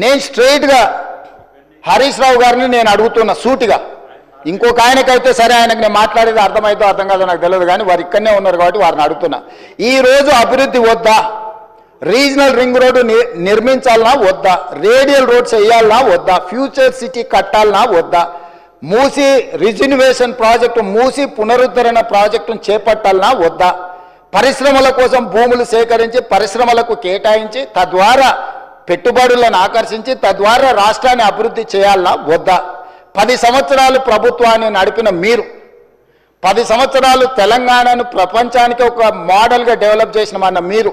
నేను స్ట్రైట్గా హరీష్ రావు గారిని నేను అడుగుతున్నా సూటిగా. ఇంకొక ఆయనకైతే సరే ఆయనకు నేను మాట్లాడేది అర్థమైతే అర్థం కాదో నాకు తెలియదు, కానీ వారు ఇక్కడనే ఉన్నారు కాబట్టి వారిని అడుగుతున్నా. ఈరోజు అభివృద్ధి వద్దా? రీజనల్ రింగ్ రోడ్డు నిర్మించాలనా వద్దా? రేడియల్ రోడ్స్ వేయాలనా వద్దా? ఫ్యూచర్ సిటీ కట్టాలనా వద్దా? మూసి రిజిన్యువేషన్ ప్రాజెక్టు, మూసి పునరుద్ధరణ ప్రాజెక్టును చేపట్టాలనా వద్దా? పరిశ్రమల కోసం భూములు సేకరించి పరిశ్రమలకు కేటాయించి తద్వారా పెట్టుబడులను ఆకర్షించి తద్వారా రాష్ట్రాన్ని అభివృద్ధి చేయాలనా వద్దా? 10 సంవత్సరాలు ప్రభుత్వాన్ని నడిపిన మీరు, 10 సంవత్సరాలు తెలంగాణను ప్రపంచానికి ఒక మోడల్గా డెవలప్ చేసిన మన మీరు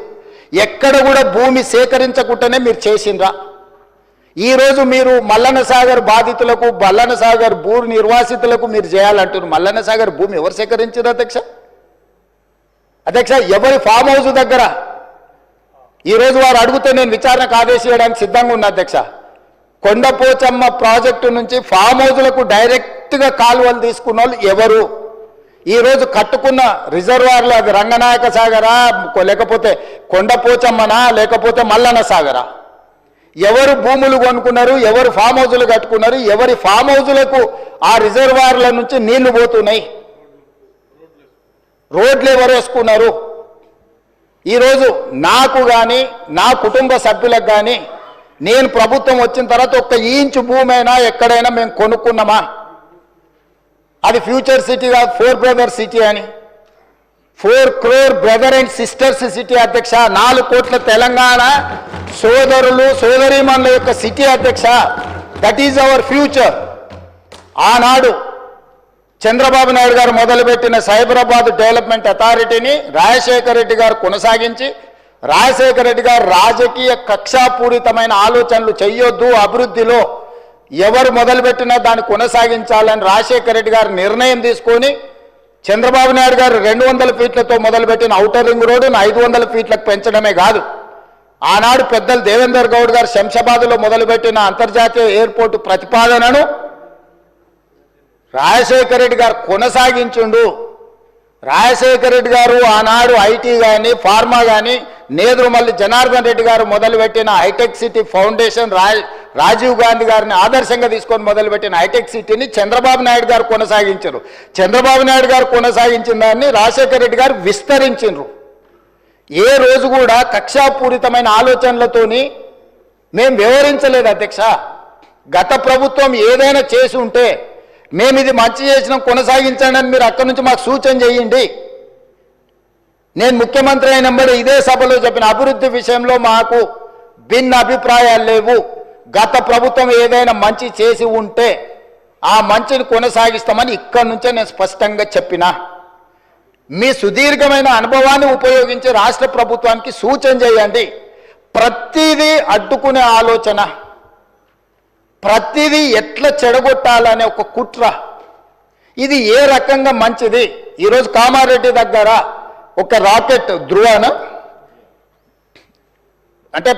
ఎక్కడ కూడా భూమి సేకరించకుండానే మీరు చేసిండ్రా? ఈరోజు మీరు మల్లన్న సాగర్ బాధితులకు, మల్లన్న సాగర్ భూ నిర్వాసితులకు మీరు చేయాలంటున్నారు. మల్లన్న సాగర్ భూమి ఎవరు సేకరించారు అధ్యక్ష? ఎవరి ఫామ్ హౌస్ దగ్గర? ఈరోజు వారు అడిగితే నేను విచారణకు ఆదేశించడానికి సిద్ధంగా ఉన్నా అధ్యక్ష. కొండపోచమ్మ ప్రాజెక్టు నుంచి ఫామ్ హౌస్లకు డైరెక్ట్గా కాలువలు తీసుకున్న వాళ్ళు ఎవరు? ఈరోజు కట్టుకున్న రిజర్వాయర్లు అది రంగనాయక సాగరా, లేకపోతే కొండపోచమ్మనా, లేకపోతే మల్లన్న సాగరా? ఎవరు భూములు కొనుక్కున్నారు? ఎవరు ఫామ్ హౌజులు కట్టుకున్నారు? ఎవరి ఫామ్ హౌజులకు ఆ రిజర్వాయర్ల నుంచి నీళ్లు పోతున్నాయి? రోడ్లు ఎవరు వేసుకున్నారు? ఈరోజు నాకు కానీ నా కుటుంబ సభ్యులకు కానీ నేను ప్రభుత్వం వచ్చిన తర్వాత 1 ఇంచు భూమైనా ఎక్కడైనా మేము కొనుక్కున్నామా? అది ఫ్యూచర్ సిటీ కాదు, 4 బ్రదర్ సిటీ అని. 4 crore brother and sisters city అధ్యక్ష. 4 కోట్ల తెలంగాణ సోదరులు సోదరీమణుల యొక్క సిటీ అధ్యక్ష. That is our future. ఆనాడు చంద్రబాబు నాయుడు గారు మొదలుపెట్టిన సైబరాబాద్ డెవలప్మెంట్ అథారిటీని రాజశేఖర రెడ్డి గారు కొనసాగించి, రాజశేఖర రెడ్డి గారు రాజకీయ కక్షాపూరితమైన ఆలోచనలు చేయొద్దు, అభివృద్ధిలో ఎవరు మొదలుపెట్టినా దాన్ని కొనసాగించాలని రాజశేఖర రెడ్డి గారు నిర్ణయం తీసుకొని చంద్రబాబు నాయుడు గారు 200 ఫీట్లతో మొదలుపెట్టిన ఔటర్ రింగ్ రోడ్డును 500 ఫీట్లకు పెంచడమే కాదు, ఆనాడు పెద్దలు దేవేందర్ గౌడ్ గారు శంషాబాద్లో మొదలుపెట్టిన అంతర్జాతీయ ఎయిర్పోర్టు ప్రతిపాదనను రాజశేఖర రెడ్డి గారు కొనసాగించుండు. రాజశేఖర రెడ్డి గారు ఆనాడు ఐటీ కానీ ఫార్మా కానీ నేదురుమల్లి జనార్దన్ రెడ్డి గారు మొదలుపెట్టిన hitech city foundation, Rajiv Gandhi గారిని ఆదర్శంగా తీసుకొని మొదలుపెట్టిన హైటెక్ సిటీని చంద్రబాబు నాయుడు గారు కొనసాగించారు. చంద్రబాబు నాయుడు గారు కొనసాగించిన దాన్ని రాజశేఖర రెడ్డి గారు విస్తరించారు. ఏ రోజు కూడా కక్షాపూరితమైన ఆలోచనలతోని మేము వివరించలేదు అధ్యక్ష. గత ప్రభుత్వం ఏదైనా చేసి ఉంటే మేము ఇది మంచి చేసినాం కొనసాగించండి అని మీరు అక్కడి నుంచి మాకు సూచన చేయండి. నేను ముఖ్యమంత్రి అయినప్పుడు ఇదే సభలో చెప్పిన అభివృద్ధి విషయంలో మాకు భిన్న అభిప్రాయాలు లేవు. గత ప్రభుత్వం ఏదైనా మంచి చేసి ఉంటే ఆ మంచిని కొనసాగిస్తామని ఇక్కడి నుంచే నేను స్పష్టంగా చెప్పిన. మీ సుదీర్ఘమైన అనుభవాన్ని ఉపయోగించి రాష్ట్ర ప్రభుత్వానికి సూచన చేయండి. ప్రతిదీ అడ్డుకునే ఆలోచన, ప్రతిదీ ఎట్లా చెడగొట్టాలనే ఒక కుట్ర, ఇది ఏ రకంగా మంచిది? ఈరోజు కామారెడ్డి దగ్గర ఒక రాకెట్ ధృవను అంటే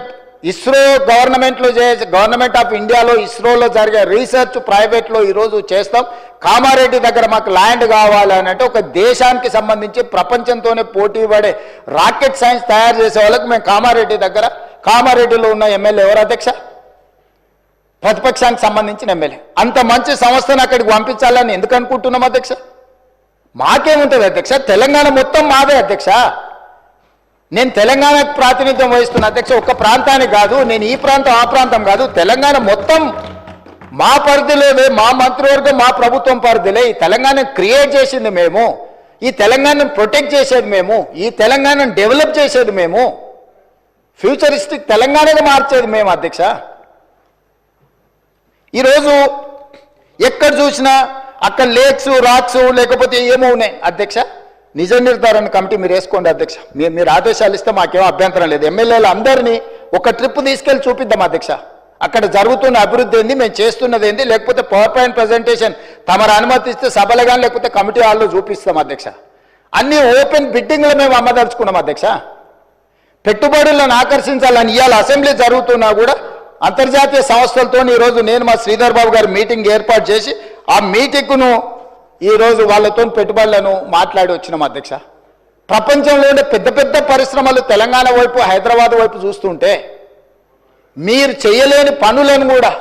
ఇస్రో గవర్నమెంట్ ఆఫ్ ఇండియాలో ఇస్రోలో జరిగే రీసెర్చ్ ప్రైవేట్లో ఈరోజు చేస్తాం. కామారెడ్డి దగ్గర మాకు ల్యాండ్ కావాలని అంటే ఒక దేశానికి సంబంధించి ప్రపంచంతోనే పోటీ పడే రాకెట్ సైన్స్ తయారు చేసే వాళ్ళకి మేము కామారెడ్డిలో ఉన్న ఎమ్మెల్యే ఎవరు అధ్యక్ష? ప్రతిపక్షానికి సంబంధించిన ఎమ్మెల్యే. అంత మంచి సంస్థను అక్కడికి పంపించాలని ఎందుకు అనుకుంటున్నాం అధ్యక్ష? మాకేముంటుంది అధ్యక్ష? తెలంగాణ మొత్తం మాదే అధ్యక్ష. నేను తెలంగాణకు ప్రాతినిధ్యం వహిస్తున్న అధ్యక్ష. ఒక్క ప్రాంతానికి కాదు, నేను ఈ ప్రాంతం ఆ ప్రాంతం కాదు, తెలంగాణ మొత్తం మా పరిధిలోనే, మా మంత్రివర్గం మా ప్రభుత్వం పరిధిలే. ఈ తెలంగాణను క్రియేట్ చేసింది మేము, ఈ తెలంగాణను ప్రొటెక్ట్ చేసేది మేము, ఈ తెలంగాణను డెవలప్ చేసేది మేము, ఫ్యూచరిస్టిక్ తెలంగాణగా మార్చేది మేము అధ్యక్ష. ఈరోజు ఎక్కడ చూసినా అక్కడ లేక్స్ రాక్స్ లేకపోతే ఏమో ఉన్నాయి అధ్యక్ష. నిజ నిర్ధారణ కమిటీ మీరు వేసుకోండి అధ్యక్ష. మీరు ఆదేశాలు ఇస్తే మాకేమో అభ్యంతరం లేదు. ఎమ్మెల్యేలు అందరినీ ఒక ట్రిప్ తీసుకెళ్ళి చూపిద్దాం అధ్యక్ష. అక్కడ జరుగుతున్న అభివృద్ధి ఏంది, మేము చేస్తున్నది ఏంది, లేకపోతే పవర్ పాయింట్ ప్రజెంటేషన్ తమరు అనుమతిస్తే సభలు కానీ లేకపోతే కమిటీ హాల్లో చూపిస్తాం అధ్యక్ష. అన్ని ఓపెన్ బిడ్డింగ్లో మేము అమ్మదలుచుకున్నాం అధ్యక్ష. పెట్టుబడులను ఆకర్షించాలని ఇవాళ అసెంబ్లీ జరుగుతున్నా కూడా అంతర్జాతీయ సంస్థలతో ఈరోజు నేను మా శ్రీధర్ బాబు గారు మీటింగ్ ఏర్పాటు చేసి ఆ మీటింగ్ను ఈరోజు వాళ్ళతో పెట్టుబడులను మాట్లాడి వచ్చినాం అధ్యక్ష. ప్రపంచంలోనే పెద్ద పెద్ద పరిశ్రమలు తెలంగాణ వైపు హైదరాబాద్ వైపు చూస్తుంటే మీరు చేయలేని పనులను కూడా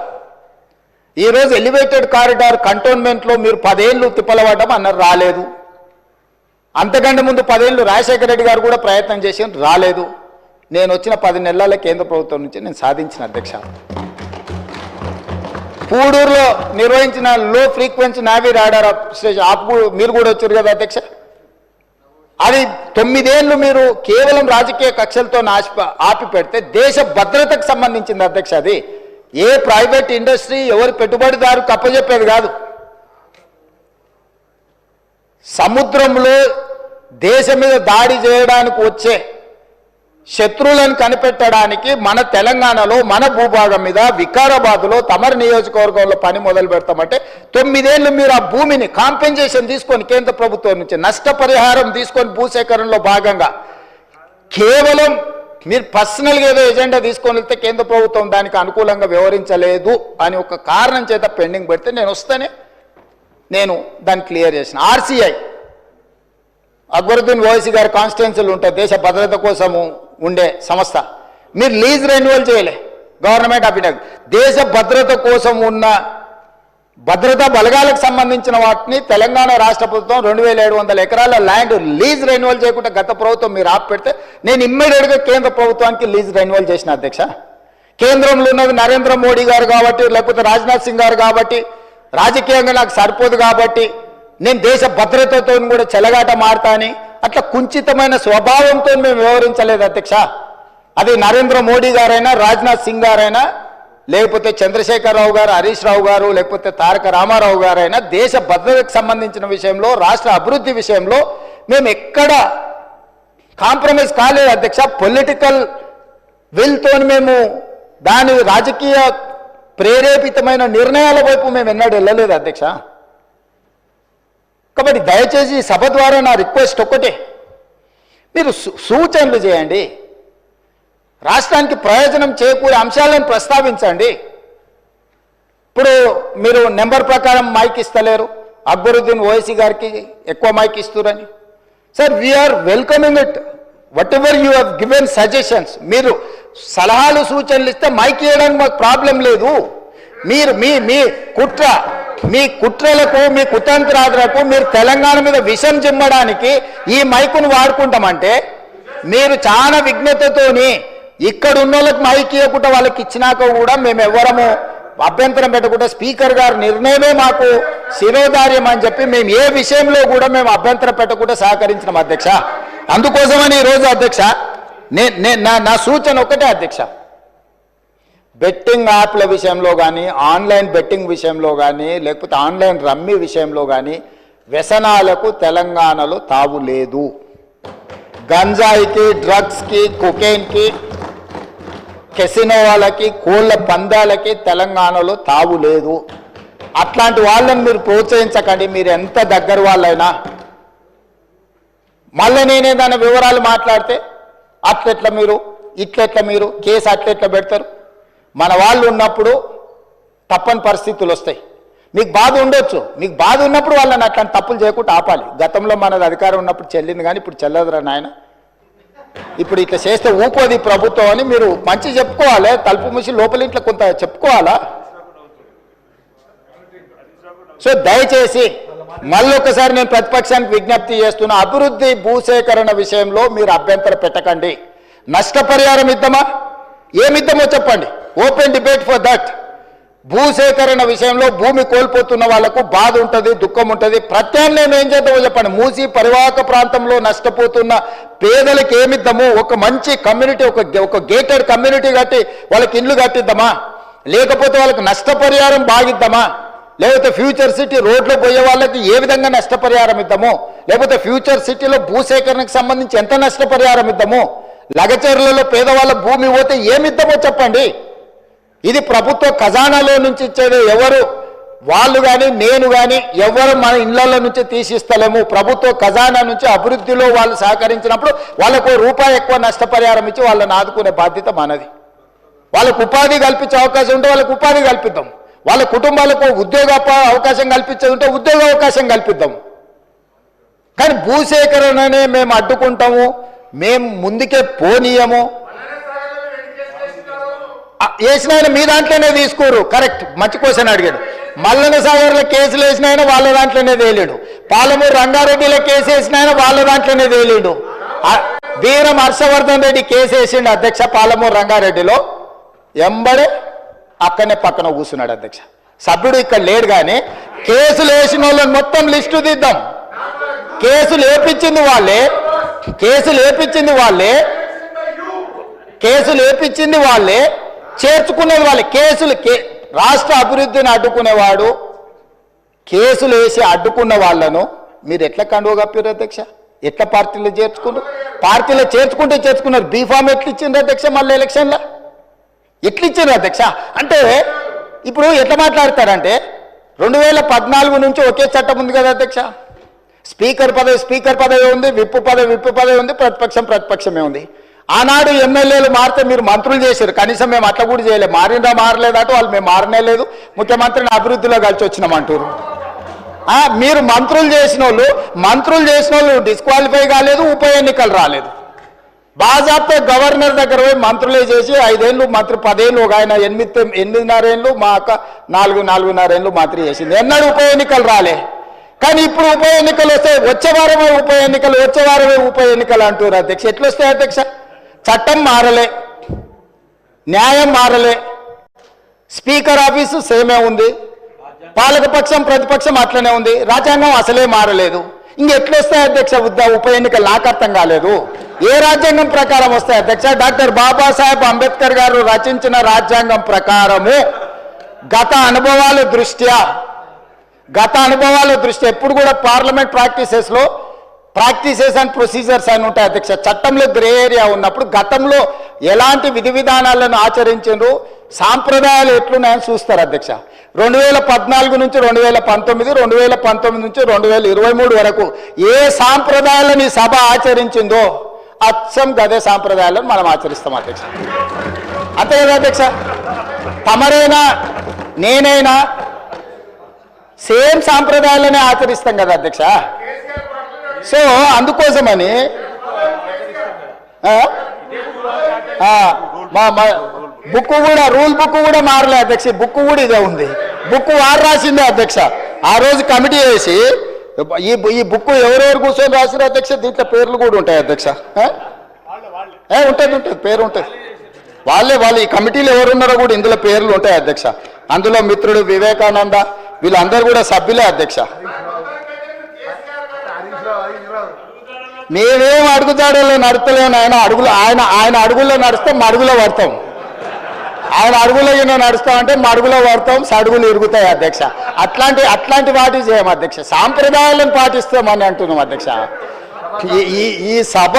ఈరోజు ఎలివేటెడ్ కారిడార్ కంటోన్మెంట్లో మీరు 10 ఏళ్ళు తిప్పలవడం అన్నారు, రాలేదు. అంతకంటే ముందు 10 ఏళ్ళు రాజశేఖర రెడ్డి గారు కూడా ప్రయత్నం చేసి రాలేదు. నేను వచ్చిన 10 నెలల కేంద్ర ప్రభుత్వం నుంచి నేను సాధించిన అధ్యక్ష. పూడూరులో నిర్వహించిన లో ఫ్రీక్వెన్సీ నావీ రాడార్ స్టేషన్ మీరు కూడా వచ్చారు కదా అధ్యక్ష. అది 9 ఏళ్ళు మీరు కేవలం రాజకీయ కక్షలతో ఆపి పెడితే దేశ భద్రతకు సంబంధించింది అధ్యక్ష. అది ఏ ప్రైవేట్ ఇండస్ట్రీ ఎవరి పెట్టుబడిదారు కప్పజెప్పేది కాదు. సముద్రంలో దేశం మీద దాడి చేయడానికి వచ్చే శత్రువులను కనిపెట్టడానికి మన తెలంగాణలో మన భూభాగం మీద వికారాబాద్లో తమరి నియోజకవర్గంలో పని మొదలు పెడతామంటే 9 ఏళ్ళు మీరు ఆ భూమిని కాంపెన్సేషన్ తీసుకొని కేంద్ర ప్రభుత్వం నుంచి నష్టపరిహారం తీసుకొని భూసేకరణలో భాగంగా కేవలం మీరు పర్సనల్గా ఏదో ఎజెండా తీసుకొని వెళ్తే కేంద్ర ప్రభుత్వం దానికి అనుకూలంగా వ్యవహరించలేదు అని ఒక కారణం చేత పెండింగ్ పెడితే నేను వస్తేనే నేను దాన్ని క్లియర్ చేసిన. ఆర్సీఐ అక్బరుద్దీన్ ఓవైసీ గారి కాన్స్టిట్యున్సీలు ఉంటాయి, దేశ భద్రత కోసము ఉండే సంస్థ. మీరు లీజ్ రెన్యువల్ చేయలే గవర్నమెంట్ ఆఫ్ ఇండియా. దేశ భద్రత కోసం ఉన్న భద్రతా బలగాలకు సంబంధించిన వాటిని తెలంగాణ రాష్ట్ర ప్రభుత్వం 2700 ఎకరాల ల్యాండ్ లీజ్ రెన్యువల్ చేయకుండా గత ప్రభుత్వం మీరు ఆపి పెడితే నేను ఇమ్మీడియట్గా కేంద్ర ప్రభుత్వానికి లీజ్ రెన్యువల్ చేసిన అధ్యక్ష. కేంద్రంలో ఉన్నది నరేంద్ర మోడీ గారు కాబట్టి, లేకపోతే రాజ్నాథ్ సింగ్ గారు కాబట్టి, రాజకీయంగా నాకు సరిపోదు కాబట్టి నేను దేశ భద్రతతో కూడా చెలగాట మారతాని అట్లా కుంచితమైన స్వభావంతో మేము వ్యవహరించలేదు అధ్యక్ష. అది నరేంద్ర మోడీ గారైనా, రాజ్నాథ్ సింగ్ గారైనా, లేకపోతే చంద్రశేఖరరావు గారు, హరీష్ రావు గారు, లేకపోతే తారక రామారావు గారైనా దేశ భద్రతకు సంబంధించిన విషయంలో, రాష్ట్ర అభివృద్ధి విషయంలో మేము ఎక్కడ కాంప్రమైజ్ కాలేదు అధ్యక్ష. పొలిటికల్ విల్తో మేము దాని రాజకీయ ప్రేరేపితమైన నిర్ణయాల వైపు మేము ఎన్నడూ వెళ్ళలేదు అధ్యక్ష. కాబట్టి దయచేసి సభ ద్వారా నా రిక్వెస్ట్ ఒక్కటే, మీరు సూచనలు చేయండి, రాష్ట్రానికి ప్రయోజనం చేకూరే అంశాలను ప్రస్తావించండి. ఇప్పుడు మీరు నెంబర్ ప్రకారం మైక్ ఇస్తలేరు, అక్బరుద్దీన్ ఓవైసీ గారికి ఎక్కువ మైక్ ఇస్తురని. Sir, we are welcoming it, whatever you have given suggestions. మీరు సలహాలు సూచనలు ఇస్తే మైక్ ఇవ్వడానికి మాకు ప్రాబ్లం లేదు. మీరు మీ కుట్రలకు, మీ కుతంత్రాలకు మీరు తెలంగాణ మీద విషం చిమ్మడానికి ఈ మైకును వాడుకుంటామంటే మీరు చాలా విఘ్నతతోని ఇక్కడ ఉన్న వాళ్ళకి మైక్ ఇవ్వకుండా వాళ్ళకి ఇచ్చినాక కూడా మేము ఎవరము అభ్యంతరం పెట్టకుండా స్పీకర్ గారి నిర్ణయమే మాకు శిరోధార్యం అని చెప్పి మేము ఏ విషయంలో కూడా మేము అభ్యంతరం పెట్టకుండా సహకరించినాం అధ్యక్ష. అందుకోసమని ఈరోజు అధ్యక్ష నా సూచన ఒకటే అధ్యక్ష, బెట్టింగ్ యాప్ల విషయంలో కానీ, ఆన్లైన్ బెట్టింగ్ విషయంలో కానీ, లేకపోతే ఆన్లైన్ రమ్మీ విషయంలో కానీ వ్యసనాలకు తెలంగాణలో తావు లేదు. గంజాయికి, డ్రగ్స్కి, కొకైన్కి, కెసినో వాళ్ళకి, కోళ్ళ పందాలకి తెలంగాణలో తావు లేదు. అట్లాంటి వాళ్ళని మీరు ప్రోత్సహించకండి, మీరు ఎంత దగ్గర వాళ్ళైనా. మళ్ళీ నేనే దాని వివరాలు మాట్లాడితే అట్లెట్లా మీరు, ఇట్లెట్లా మీరు, కేసు అట్లెట్లా పెడతారు. మన వాళ్ళు ఉన్నప్పుడు తప్పని పరిస్థితులు వస్తాయి. మీకు బాధ ఉండొచ్చు, మీకు బాధ ఉన్నప్పుడు వాళ్ళని అట్లాంటి తప్పులు చేయకుండా ఆపాలి. గతంలో మనది అధికారం ఉన్నప్పుడు చెల్లింది కానీ ఇప్పుడు చెల్లదురా నాయన. ఇప్పుడు ఇట్లా చేస్తే ఊకోది ప్రభుత్వం అని మీరు మంచి చెప్పుకోవాలి, తలుపు మూసి లోపలింట్లో కొంత చెప్పుకోవాలా. సో దయచేసి మళ్ళొకసారి నేను ప్రతిపక్షానికి విజ్ఞప్తి చేస్తున్నా, అభివృద్ధి భూసేకరణ విషయంలో మీరు అభ్యంతరం పెట్టకండి. నష్టపరిహారం ఇద్దామా, ఏమిద్దామో చెప్పండి, ఓపెన్ డిబేట్ ఫర్ దట్. భూసేకరణ విషయంలో భూమి కోల్పోతున్న వాళ్లకు బాధ ఉంటుంది, దుఃఖం ఉంటుంది. ప్రత్యామ్నాయం ఏం చేద్దామో చెప్పండి. మూసి పరివాహక ప్రాంతంలో నష్టపోతున్న పేదలకు ఏమిద్దాము, ఒక మంచి కమ్యూనిటీ, ఒక గేటెడ్ కమ్యూనిటీ కట్టి వాళ్ళకి ఇల్లు కట్టిద్దామా, లేకపోతే వాళ్ళకి నష్టపరిహారం బాగిద్దామా, లేకపోతే ఫ్యూచర్ సిటీ రోడ్లో పోయే వాళ్ళకి ఏ విధంగా నష్టపరిహారం ఇద్దాము, లేకపోతే ఫ్యూచర్ సిటీలో భూసేకరణకు సంబంధించి ఎంత నష్టపరిహారం ఇద్దాము, లగచర్లలో పేదవాళ్ళ భూమి పోతే ఏమిద్దామో చెప్పండి. ఇది ప్రభుత్వ ఖజానాలో నుంచి ఇచ్చేది. ఎవరు వాళ్ళు కానీ నేను కానీ ఎవరు మన ఇళ్లలో నుంచి తీసిస్తలేము. ప్రభుత్వ ఖజానా నుంచి అభివృద్ధిలో వాళ్ళు సహకరించినప్పుడు వాళ్ళకు రూపాయి ఎక్కువ నష్టపరిహారం ఇచ్చి వాళ్ళని ఆదుకునే బాధ్యత మనది. వాళ్ళకు ఉపాధి కల్పించే అవకాశం ఉంటే వాళ్ళకు ఉపాధి కల్పిద్దాం, వాళ్ళ కుటుంబాలకు ఉద్యోగ అవకాశం కల్పించేది ఉంటే ఉద్యోగ అవకాశం కల్పిద్దాం. కానీ భూసేకరణనే మేము అడ్డుకుంటాము, మేము ముందుకే పోనీయము. వేసిన ఆయన మీ దాంట్లోనే తీసుకోరు. కరెక్ట్, మంచి క్వశ్చన్ అడిగాడు. మల్లన సాగర్లో కేసులు వేసిన ఆయన వాళ్ళ దాంట్లోనే తేలేడు. పాలమూరు రంగారెడ్డిలో కేసు వేసిన ఆయన వాళ్ళ దాంట్లోనే తేలేడు. వీరం హర్షవర్ధన్ రెడ్డి కేసు వేసిండు అధ్యక్ష పాలమూరు రంగారెడ్డిలో, ఎంబడే అక్కడనే పక్కన కూర్చున్నాడు అధ్యక్ష. సభ్యుడు ఇక్కడ లేడు, కానీ కేసులు వేసిన వాళ్ళని మొత్తం లిస్టు తీద్దాం. కేసులు వేపించింది వాళ్ళే, కేసులు వేపించింది వాళ్ళే, కేసులు వేపించింది వాళ్ళే, చేర్చుకునేది వాళ్ళే. రాష్ట్ర అభివృద్ధిని అడ్డుకునేవాడు కేసులు వేసి అడ్డుకున్న వాళ్ళను మీరు ఎట్లా కండువ కప్పారు అధ్యక్ష? ఎట్లా పార్టీలో చేర్చుకున్నారు? పార్టీలో చేర్చుకున్నారు. బీఫామ్ ఎట్లా ఇచ్చిండ్రు అధ్యక్ష? మళ్ళీ ఎలక్షన్లో ఎట్లా ఇచ్చిండ్రు అధ్యక్ష? అంటే ఇప్పుడు ఎట్లా మాట్లాడతారంటే 2014 నుంచి ఒకే చట్టం ఉంది కదా అధ్యక్ష. స్పీకర్ పదవి ఉంది, విప్పు పదవి ఉంది, ప్రతిపక్షమే ఉంది. ఆనాడు ఎమ్మెల్యేలు మారితే మీరు మంత్రులు చేశారు, కనీసం మేము అట్లా కూడా చేయలేదు. మారలేదట వాళ్ళు, మేము మారనే లేదు, ముఖ్యమంత్రిని అభివృద్ధిలో కలిసి వచ్చినామంటారు. మీరు మంత్రులు చేసిన వాళ్ళు డిస్క్వాలిఫై కాలేదు, ఉప ఎన్నికలు రాలేదు. బాజాప్తా గవర్నర్ దగ్గర పోయి మంత్రులే చేసి 5 ఏళ్ళు మంత్రి, 10 ఏళ్ళు, ఒక ఆయన 8.5 ఏళ్ళు, మా అక్క 4.5 ఏళ్ళు మంత్రి చేసింది. ఎన్నడూ ఉప ఎన్నికలు రాలే. కానీ ఇప్పుడు ఉప ఎన్నికలు వస్తాయి, వచ్చే వారమే ఉప ఎన్నికలు అంటారు అధ్యక్ష. ఎట్లా వస్తాయి అధ్యక్ష? చట్టం మారలే, న్యాయం మారలే, స్పీకర్ ఆఫీసు సేమే ఉంది, పాలకపక్షం ప్రతిపక్షం అట్లనే ఉంది, రాజ్యాంగం అసలే మారలేదు. ఇంకెట్లా వస్తాయి అధ్యక్ష ఉప ఎన్నికలు? నాకు అర్థం కాలేదు. ఏ రాజ్యాంగం ప్రకారం వస్తాయి అధ్యక్ష? డాక్టర్ బాబాసాహెబ్ అంబేద్కర్ గారు రచించిన రాజ్యాంగం ప్రకారము గత అనుభవాల దృష్ట్యా ఎప్పుడు కూడా పార్లమెంట్ ప్రాక్టీసెస్ అండ్ ప్రొసీజర్స్ అని ఉంటాయి అధ్యక్ష. చట్టంలో గ్రే ఏరియా ఉన్నప్పుడు గతంలో ఎలాంటి విధి విధానాలను ఆచరించారు, సాంప్రదాయాలు ఎట్లున్నాయని చూస్తారు అధ్యక్ష. 2014 నుంచి 2019, 2019 నుంచి 2023 వరకు ఏ సాంప్రదాయాలను సభ ఆచరించిందో అచ్చం గదే సాంప్రదాయాలను మనం ఆచరిస్తాం అధ్యక్ష. అంతే కదా అధ్యక్ష? తమరైనా నేనైనా సేమ్ సాంప్రదాయాలనే ఆచరిస్తాం కదా అధ్యక్ష. సో అందుకోసమని రూల్ బుక్ కూడా మారలే అధ్యక్ష. బుక్ కూడా ఇదే ఉంది. బుక్ వారు రాసిందే అధ్యక్ష. ఆ రోజు కమిటీ వేసి ఈ బుక్ ఎవరెవరు కూర్చొని రాసిన అధ్యక్ష? దీంట్లో పేర్లు కూడా ఉంటాయి అధ్యక్ష. ఉంటుంది, పేరు ఉంటుంది. వాళ్ళు ఈ కమిటీలు ఎవరున్నారో కూడా ఇందులో పేర్లు ఉంటాయి అధ్యక్ష. అందులో మిత్రుడు వివేకానంద వీళ్ళందరూ కూడా సభ్యులే అధ్యక్ష. మేమేం అడుగుతాడో నడుస్తలేము. ఆయన అడుగుల్లో నడిస్తే మడుగులో పడతాం. ఆయన అడుగులో నడుస్తామంటే మడుగులో పడతాం, సడుగులు ఇరుగుతాయి అధ్యక్ష. అట్లాంటి వాటి చేయం అధ్యక్ష. సాంప్రదాయాలను పాటిస్తామని అంటున్నాం అధ్యక్ష. ఈ సభ